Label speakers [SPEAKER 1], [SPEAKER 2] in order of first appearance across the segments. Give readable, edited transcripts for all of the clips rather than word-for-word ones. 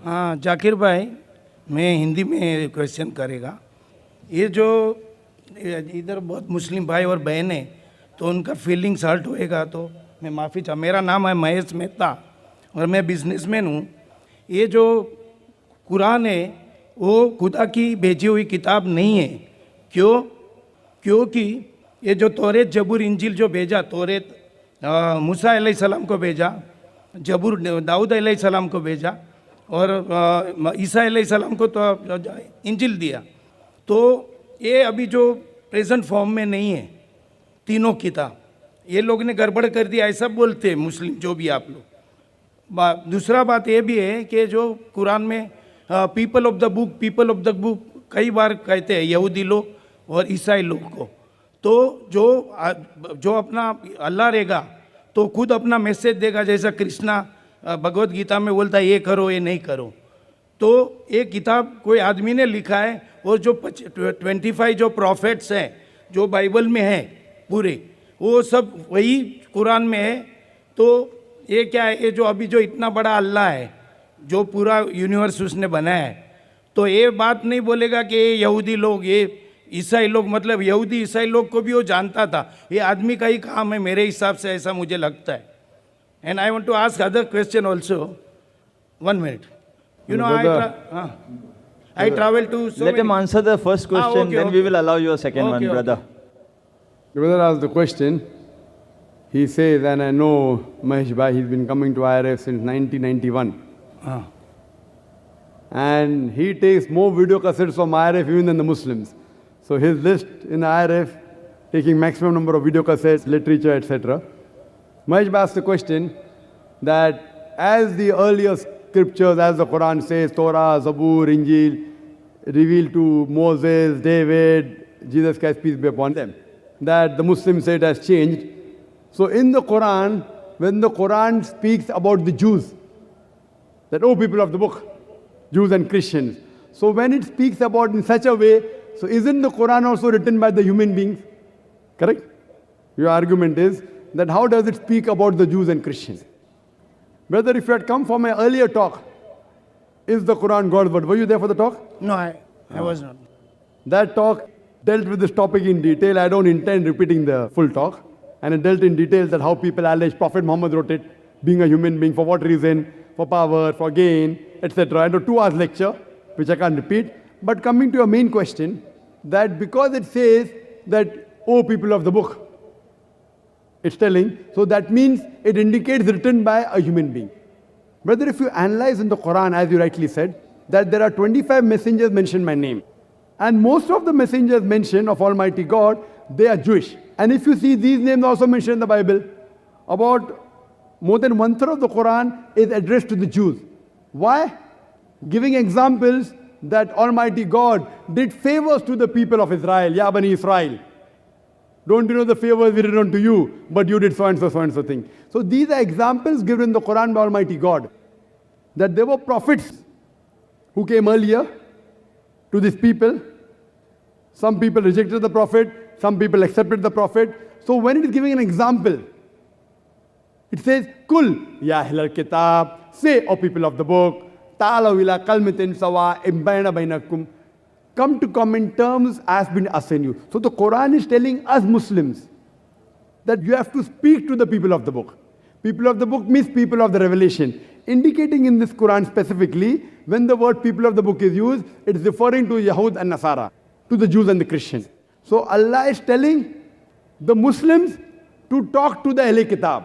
[SPEAKER 1] हाँ जाकिर भाई, मैं हिंदी में क्वेश्चन करेगा। ये जो इधर बहुत मुस्लिम भाई और बहन है तो उनका फीलिंग्स हर्ट होएगा, तो मैं माफ़ी चाह। मेरा नाम है महेश मेहता और मैं बिजनेसमैन हूँ। ये जो कुरान है वो खुदा की भेजी हुई किताब नहीं है। क्योंकि ये जो तौरेत जबूर इंजिल जो भेजा, तौरेत मूसा अलैहिस्सलाम को भेजा, जबूर दाऊद अलैहिस्सलाम को भेजा और ईसा अलैहिस्सलाम को तो इंजिल दिया। तो ये अभी जो प्रेजेंट फॉर्म में नहीं है तीनों किताब, ये लोग ने गड़बड़ कर दिया, ऐसा बोलते हैं मुस्लिम जो भी आप लोग। दूसरा बात ये भी है कि जो कुरान में पीपल ऑफ द बुक कई बार कहते हैं यहूदी लोग और ईसाई लोग को। तो जो अपना अल्लाह रहेगा तो खुद अपना मैसेज देगा, जैसा कृष्णा भगवत गीता में बोलता है ये करो ये नहीं करो। तो ये किताब कोई आदमी ने लिखा है और जो 25 जो प्रॉफिट्स हैं जो बाइबल में है पूरे, वो सब वही कुरान में है। तो ये क्या है, ये जो अभी जो इतना बड़ा अल्लाह है जो पूरा यूनिवर्स उसने बनाया है, तो ये बात नहीं बोलेगा कि ये यहूदी लोग ये ईसाई लोग, मतलब यहूदी ईसाई लोग को भी वो जानता था। ये आदमी का ही काम है मेरे हिसाब से, ऐसा मुझे लगता है। And I want to ask other question also. 1 minute. You know, I travel to so
[SPEAKER 2] Let
[SPEAKER 1] many.
[SPEAKER 2] him answer the first question,
[SPEAKER 1] okay,
[SPEAKER 2] then
[SPEAKER 1] okay.
[SPEAKER 2] we will allow you a second one,
[SPEAKER 1] Okay,
[SPEAKER 2] brother.
[SPEAKER 3] The brother asked the question. He says, and I know Mahesh Bhai, he's been coming to IRF since 1991.
[SPEAKER 1] Ah.
[SPEAKER 3] And he takes more video cassettes from IRF even than the Muslims. So his list in IRF, taking maximum number of video cassettes, literature, etc. Mahesh Bhai asked the question that as the earlier scriptures, as the Quran says, Torah, Zabur, Injil, revealed to Moses, David, Jesus Christ, peace be upon them, that the Muslims say it has changed. So in the Quran, when the Quran speaks about the Jews, that, oh, people of the book, Jews and Christians. So when it speaks about in such a way, so isn't the Quran also written by the human beings? Correct? Your argument is that how does it speak about the Jews and Christians? Brother, if you had come for my earlier talk, is the Quran God's word? Were you there for the talk?
[SPEAKER 1] No, I was not.
[SPEAKER 3] That talk dealt with this topic in detail. I don't intend repeating the full talk. And it dealt in detail that how people allege Prophet Muhammad wrote it, being a human being, for what reason, for power, for gain, etc. And a 2 hours lecture, which I can't repeat. But coming to your main question, that because it says that, oh, people of the book, it's telling, so that means it indicates written by a human being. Brother, if you analyze in the Quran, as you rightly said, that there are 25 messengers mentioned by name. And most of the messengers mentioned of Almighty God, they are Jewish. And if you see, these names also mentioned in the Bible. About more than 1/3 of the Quran is addressed to the Jews. Why? Giving examples that Almighty God did favors to the people of Israel. Ya Bani Israel. Don't you know the favors we did unto you, but you did so and so thing. So these are examples given in the Quran by Almighty God. That there were prophets who came earlier to these people. Some people rejected the prophet, some people accepted the prophet. So when it is giving an example, it says, Kul, ya ahlal kitab, say, O people of the book, ta'alaw ila kalmatin sawa imbayna bainakum. Come to common terms as been assigned you. So the Quran is telling us Muslims that you have to speak to the people of the book. People of the book means people of the revelation. Indicating in this Quran specifically, when the word people of the book is used, it is referring to Yahud and Nasara, to the Jews and the Christians. So Allah is telling the Muslims to talk to the Ahle Kitab.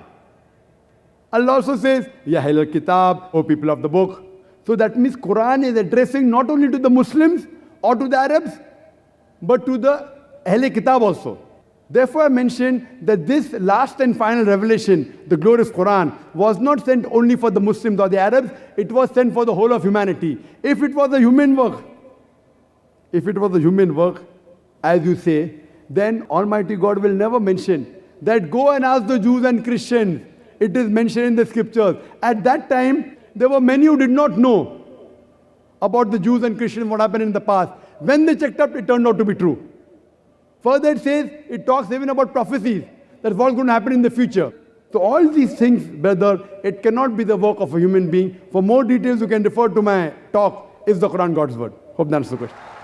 [SPEAKER 3] Allah also says, Ya Ahlul Kitab, O people of the book. So that means Quran is addressing not only to the Muslims or to the Arabs, but to the Ahle Kitab also. Therefore I mentioned that this last and final revelation, the glorious Quran, was not sent only for the Muslims or the Arabs, it was sent for the whole of humanity. If it was a human work, as you say, then Almighty God will never mention that go and ask the Jews and Christians. It is mentioned in the scriptures. At that time, there were many who did not know about the Jews and Christians, what happened in the past. When they checked up, it turned out to be true. Further it says, it talks even about prophecies, that's what's going to happen in the future. So all these things, brother, it cannot be the work of a human being. For more details, you can refer to my talk, Is the Quran God's Word? Hope that answers the question.